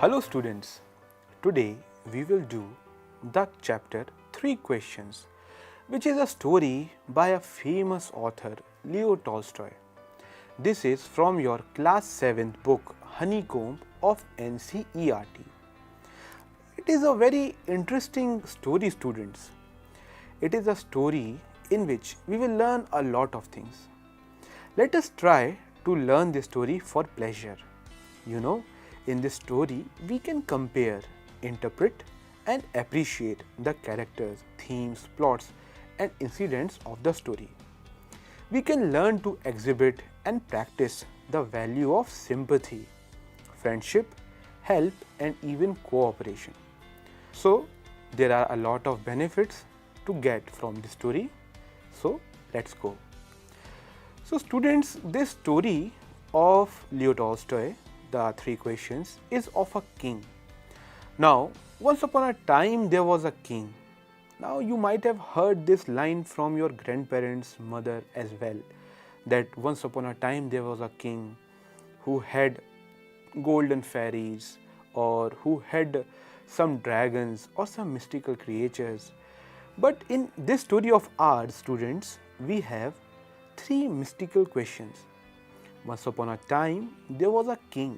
Hello students, today we will do the chapter 3 questions, which is a story by a famous author Leo Tolstoy. This is from your class 7th book Honeycomb of NCERT. It is a very interesting story, students. It is a story in which we will learn a lot of things. Let us try to learn this story for pleasure. In this story, we can compare, interpret and appreciate the characters, themes, plots and incidents of the story. We can learn to exhibit and practice the value of sympathy, friendship, help and even cooperation. So, there are a lot of benefits to get from this story. So, let's go. So, students, this story of Leo Tolstoy, the 3 questions, is of a king. Now, once upon a time there was a king. Now, you might have heard this line from your grandparents' mother as well, that once upon a time there was a king who had golden fairies or who had some dragons or some mystical creatures. But in this story of ours, students, we have 3 mystical questions. Once upon a time, there was a king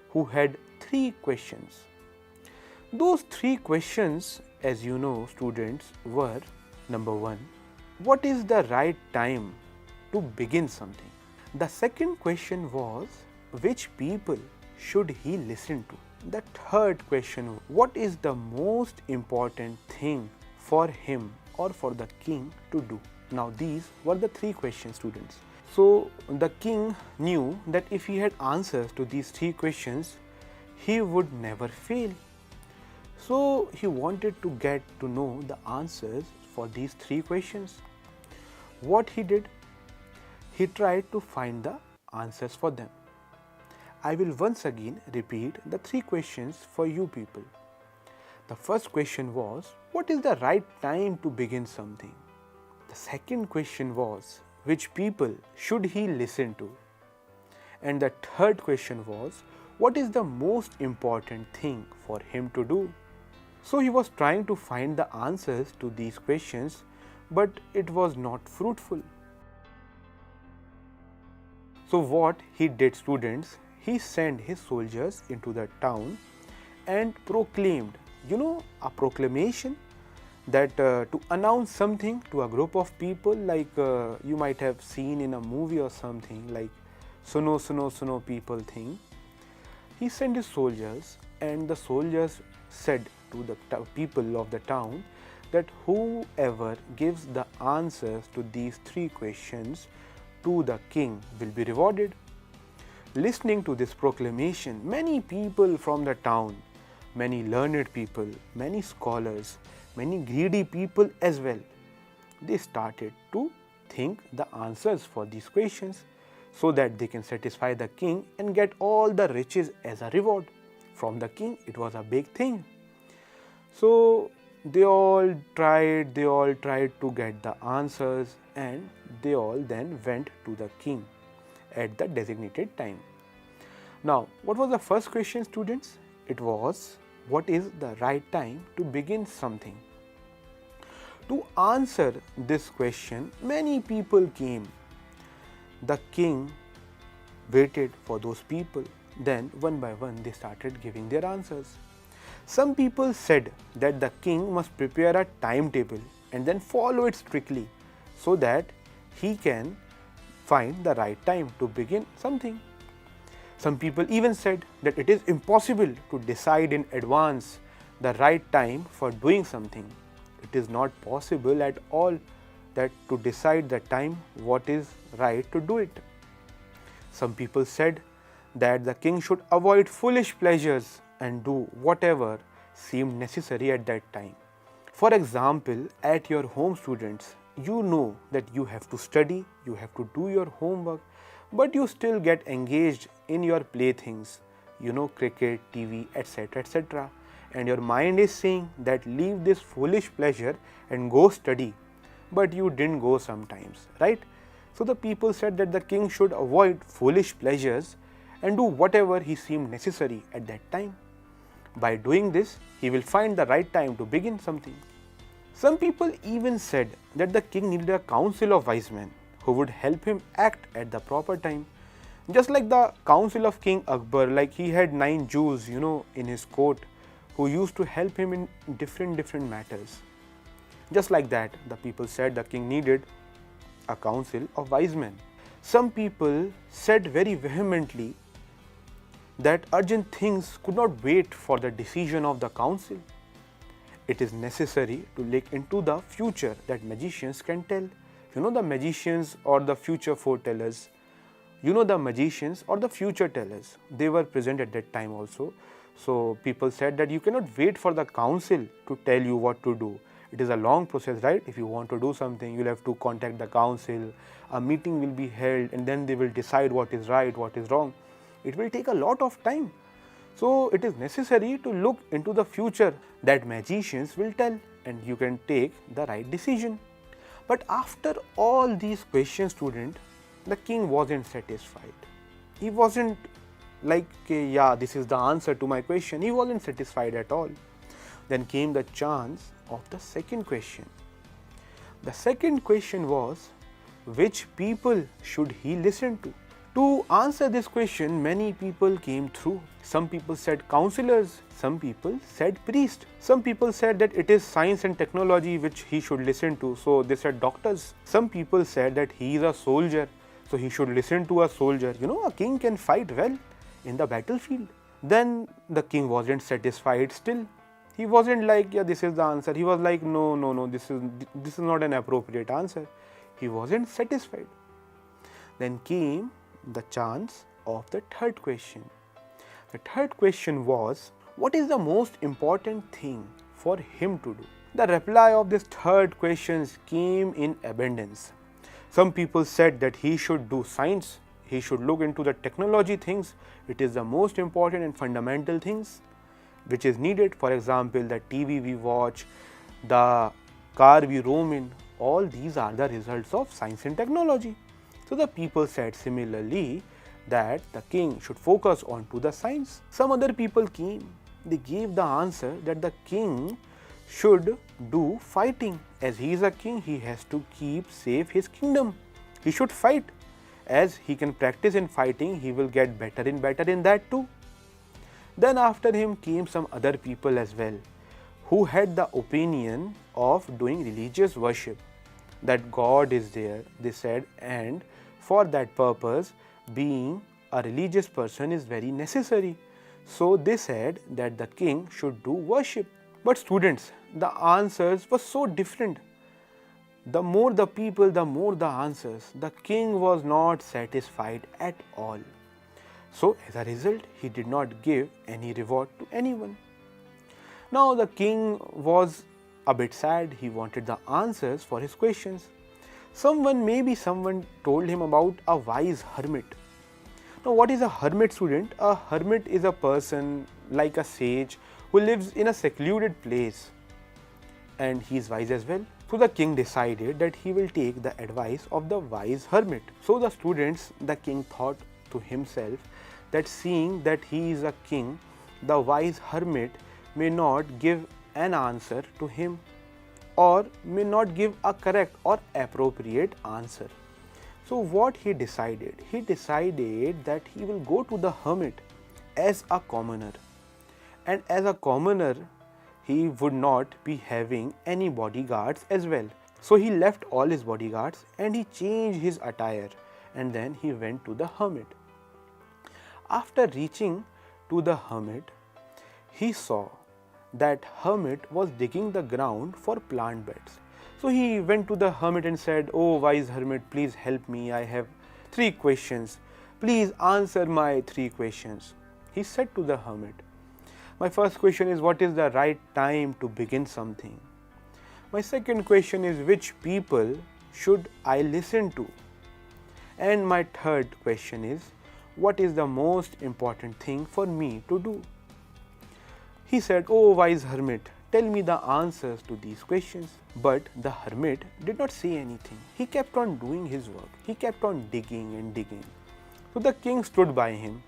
who had 3 questions. Those 3 questions, as you know, students, were: number 1, what is the right time to begin something? The second question was, which people should he listen to? The third question, what is the most important thing for him or for the king to do? Now, these were the 3 questions, students. So, the king knew that if he had answers to these 3 questions, he would never fail. So, he wanted to get to know the answers for these 3 questions. What he did? He tried to find the answers for them. I will once again repeat the 3 questions for you people. The first question was, what is the right time to begin something? The second question was, which people should he listen to? And the third question was, what is the most important thing for him to do? So he was trying to find the answers to these questions, but it was not fruitful. So what he did, students, he sent his soldiers into the town and proclaimed, a proclamation that to announce something to a group of people, like you might have seen in a movie or something, like suno suno suno people thing. He sent his soldiers, and the soldiers said to the people of the town that whoever gives the answers to these 3 questions to the king will be rewarded. Listening to this proclamation, many people from the town, many learned people, many scholars, many greedy people as well, they started to think the answers for these questions so that they can satisfy the king and get all the riches as a reward. From the king, it was a big thing. So they all tried to get the answers, and they all then went to the king at the designated time. Now, what was the first question, students? It was, what is the right time to begin something? To answer this question, many people came. The king waited for those people. Then, one by one, they started giving their answers. Some people said that the king must prepare a timetable and then follow it strictly so that he can find the right time to begin something. Some people even said that it is impossible to decide in advance the right time for doing something. It is not possible at all that to decide the time what is right to do it. Some people said that the king should avoid foolish pleasures and do whatever seemed necessary at that time. For example, at your home, students, you know that you have to study, you have to do your homework, but you still get engaged in your playthings, cricket, TV, etc., etc. And your mind is saying that leave this foolish pleasure and go study, but you didn't go sometimes, right? So the people said that the king should avoid foolish pleasures and do whatever he seemed necessary at that time. By doing this, he will find the right time to begin something. Some people even said that the king needed a council of wise men who would help him act at the proper time. Just like the council of King Akbar, like he had 9 Jews, in his court who used to help him in different matters. Just like that, the people said the king needed a council of wise men. Some people said very vehemently that urgent things could not wait for the decision of the council. It is necessary to look into the future that magicians can tell. The magicians or the future foretellers, the magicians or the future tellers, they were present at that time also. So people said that you cannot wait for the council to tell you what to do. It is a long process, right? If you want to do something, you'll have to contact the council, a meeting will be held, and then they will decide what is right, what is wrong. It will take a lot of time. So it is necessary to look into the future that magicians will tell, and you can take the right decision. But after all these questions, student, the king wasn't satisfied. He wasn't like, yeah, this is the answer to my question. He wasn't satisfied at all. Then came the chance of the second question. The second question was, which people should he listen to? To answer this question, many people came through. Some people said counselors, some people said priest, some people said that it is science and technology which he should listen to, so they said doctors. Some people said that he is a soldier, so he should listen to a soldier. A king can fight well in the battlefield. Then the king wasn't satisfied still. He wasn't like, yeah, this is the answer. He was like, no, this is not an appropriate answer. He wasn't satisfied. Then came the chance of the third question. The third question was, what is the most important thing for him to do? The reply of this third question came in abundance. Some people said that he should do science, he should look into the technology things. It is the most important and fundamental things which is needed. For example, the TV we watch, the car we roam in, all these are the results of science and technology. So the people said similarly that the king should focus on to the science. Some other people came, they gave the answer that the king should do fighting. As he is a king, he has to keep safe his kingdom. He should fight. As he can practice in fighting, he will get better and better in that too. Then after him came some other people as well, who had the opinion of doing religious worship, that God is there, they said, and for that purpose, being a religious person is very necessary. So they said that the king should do worship. But students, the answers were so different. The more the people, the more the answers. The king was not satisfied at all. So as a result, he did not give any reward to anyone. Now the king was a bit sad. He wanted the answers for his questions. Maybe someone told him about a wise hermit. Now what is a hermit, student? A hermit is a person like a sage who lives in a secluded place, and he is wise as well. So the king decided that he will take the advice of the wise hermit. So the king thought to himself that seeing that he is a king, the wise hermit may not give an answer to him, or may not give a correct or appropriate answer. So what he decided? He decided that he will go to the hermit as a commoner, and as a commoner he would not be having any bodyguards as well. So he left all his bodyguards and he changed his attire, and then he went to the hermit. After reaching to the hermit, he saw that hermit was digging the ground for plant beds. So he went to the hermit and said, "Oh wise hermit, please help me. I have 3 questions. Please answer my 3 questions." He said to the hermit, "My first question is, what is the right time to begin something? My second question is, which people should I listen to? And my third question is, what is the most important thing for me to do?" He said, "Oh wise hermit, tell me the answers to these questions." But the hermit did not say anything. He kept on doing his work. He kept on digging and digging. So the king stood by him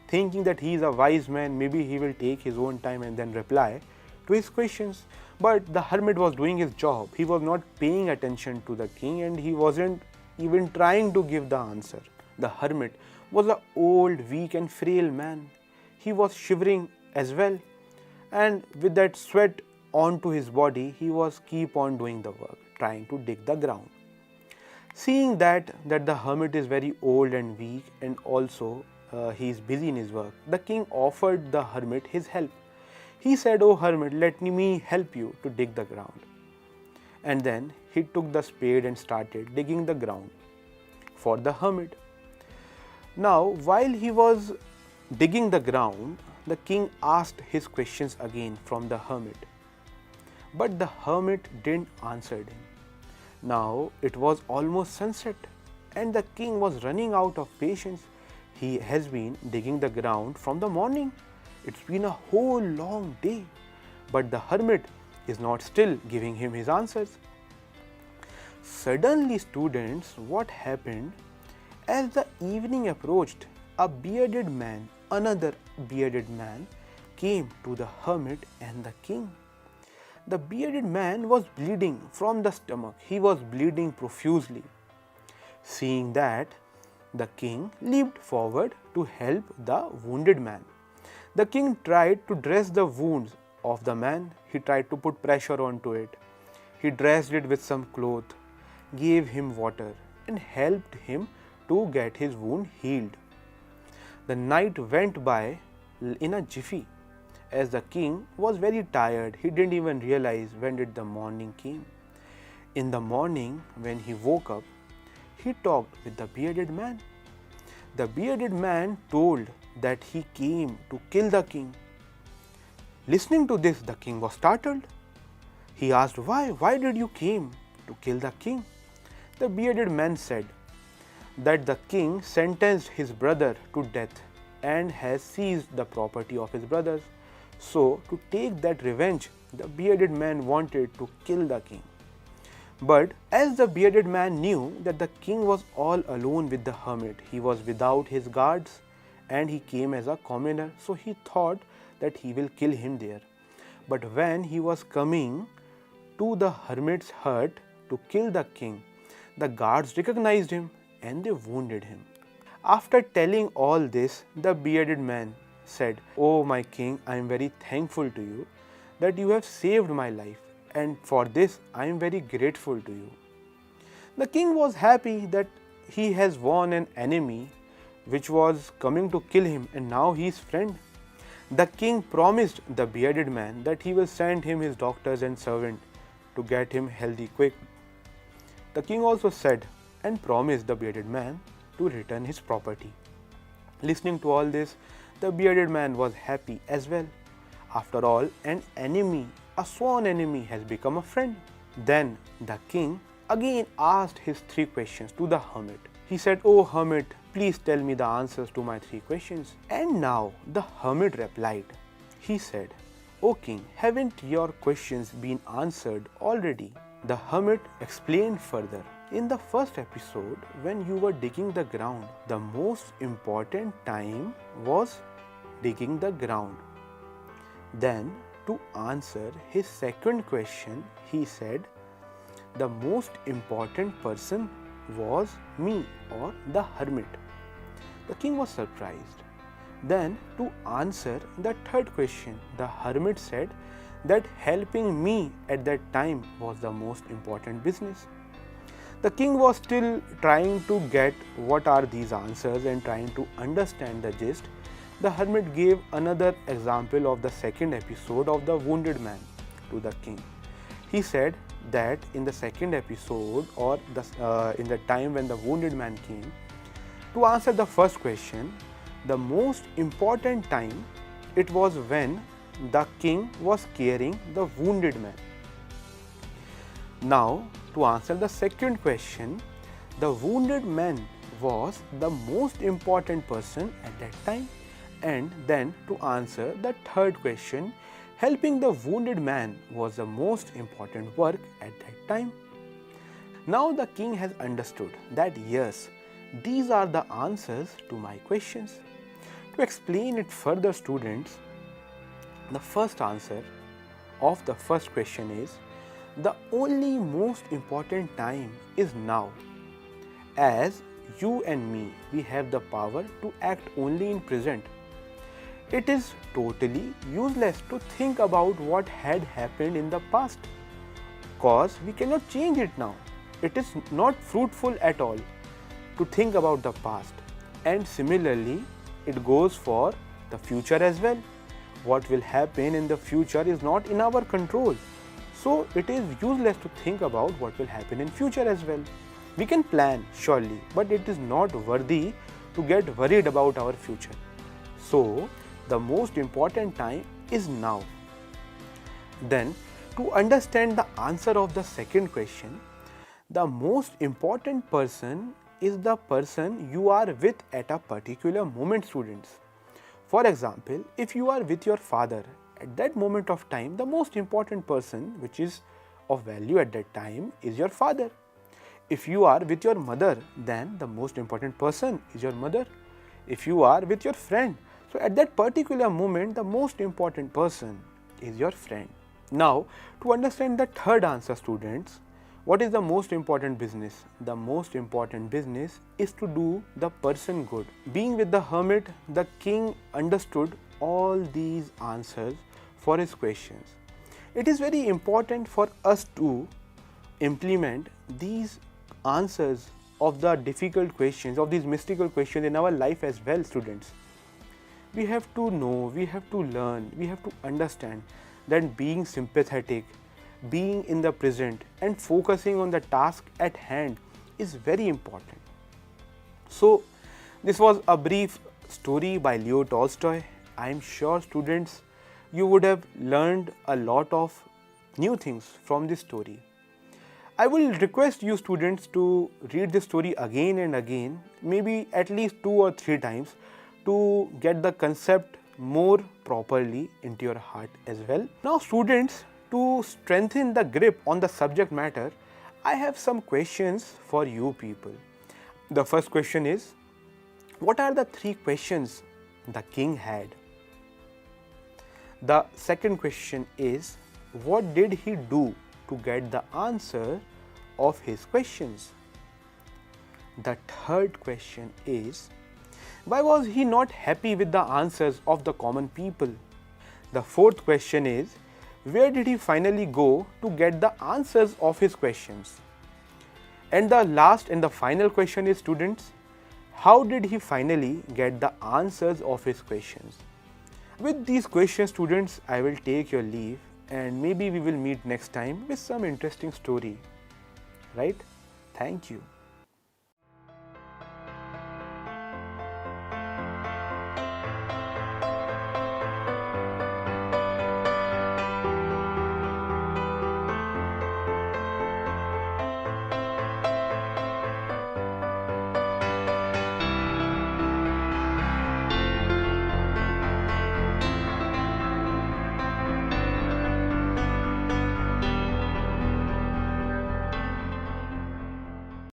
thinking that he is a wise man, maybe he will take his own time and then reply to his questions. But the hermit was doing his job. He was not paying attention to the king and he wasn't even trying to give the answer. The hermit was an old, weak and frail man. He was shivering as well, and with that sweat onto his body, he was keep on doing the work, trying to dig the ground. Seeing that the hermit is very old and weak and also he is busy in his work, the king offered the hermit his help. He said, "Oh hermit, let me help you to dig the ground." And then he took the spade and started digging the ground for the hermit. Now, while he was digging the ground, the king asked his questions again from the hermit. But the hermit didn't answer him. Now it was almost sunset and the king was running out of patience. He has been digging the ground from the morning. It's been a whole long day, but the hermit is not still giving him his answers. Suddenly, students, what happened? As the evening approached, a bearded man, another bearded man, came to the hermit and the king. The bearded man was bleeding from the stomach. He was bleeding profusely. Seeing that, the king leaped forward to help the wounded man. The king tried to dress the wounds of the man. He tried to put pressure onto it. He dressed it with some cloth, gave him water, and helped him to get his wound healed. The night went by in a jiffy. As the king was very tired, he didn't even realize when did the morning came. In the morning, when he woke up, he talked with the bearded man. The bearded man told that he came to kill the king. Listening to this, the king was startled. He asked, Why did you came to kill the king? The bearded man said that the king sentenced his brother to death and has seized the property of his brothers. So, to take that revenge, the bearded man wanted to kill the king. But as the bearded man knew that the king was all alone with the hermit, he was without his guards and he came as a commoner, so he thought that he will kill him there. But when he was coming to the hermit's hut to kill the king, the guards recognized him and they wounded him. After telling all this, the bearded man said, "Oh my king, I am very thankful to you that you have saved my life, and for this I am very grateful to you." The king was happy that he has won an enemy which was coming to kill him, and now he is friend. The king promised the bearded man that he will send him his doctors and servant to get him healthy quick. The king also said and promised the bearded man to return his property. Listening to all this, the bearded man was happy as well. After all, an enemy, a sworn enemy, has become a friend. Then the king again asked his 3 questions to the hermit. He said, "Oh hermit, please tell me the answers to my 3 questions." And now the hermit replied. He said, "O king, haven't your questions been answered already?" The hermit explained further. In the first episode, when you were digging the ground, the most important time was digging the ground. Then, to answer his second question, he said, the most important person was me, or the hermit. The king was surprised. Then, to answer the third question, the hermit said that helping me at that time was the most important business. The king was still trying to get what are these answers and trying to understand the gist. The hermit gave another example of the second episode of the wounded man to the king. He said that in the second episode, or in the time when the wounded man came, to answer the first question, the most important time, it was when the king was carrying the wounded man. Now, to answer the second question, the wounded man was the most important person at that time. And then to answer the third question, helping the wounded man was the most important work at that time. Now the king has understood that yes, these are the answers to my questions. To explain it further, students, the first answer of the first question is the only most important time is now. As you and me, we have the power to act only in present. It is totally useless to think about what had happened in the past, cause we cannot change it now. It is not fruitful at all to think about the past, and similarly it goes for the future as well. What will happen in the future is not in our control, so it is useless to think about what will happen in future as well. We can plan surely, but it is not worthy to get worried about our future. So the most important time is now. Then, to understand the answer of the second question, the most important person is the person you are with at a particular moment, students. For example, if you are with your father, at that moment of time, the most important person which is of value at that time is your father. If you are with your mother, then the most important person is your mother. If you are with your friend, so at that particular moment, the most important person is your friend. Now, to understand the third answer, students, what is the most important business? The most important business is to do the person good. Being with the hermit, the king understood all these answers for his questions. It is very important for us to implement these answers of the difficult questions, of these mystical questions in our life as well, students. We have to know, we have to learn, we have to understand that being sympathetic, being in the present and focusing on the task at hand is very important. So, this was a brief story by Leo Tolstoy. I am sure, students, you would have learned a lot of new things from this story. I will request you, students, to read this story again and again, maybe at least 2 or 3 times, to get the concept more properly into your heart as well. Now, students, to strengthen the grip on the subject matter, I have some questions for you people. The first question is, what are the 3 questions the king had? The second question is, what did he do to get the answer of his questions? The third question is, why was he not happy with the answers of the common people? The fourth question is, where did he finally go to get the answers of his questions? And the last and the final question is, students, how did he finally get the answers of his questions? With these questions, students, I will take your leave and maybe we will meet next time with some interesting story. Right? Thank you.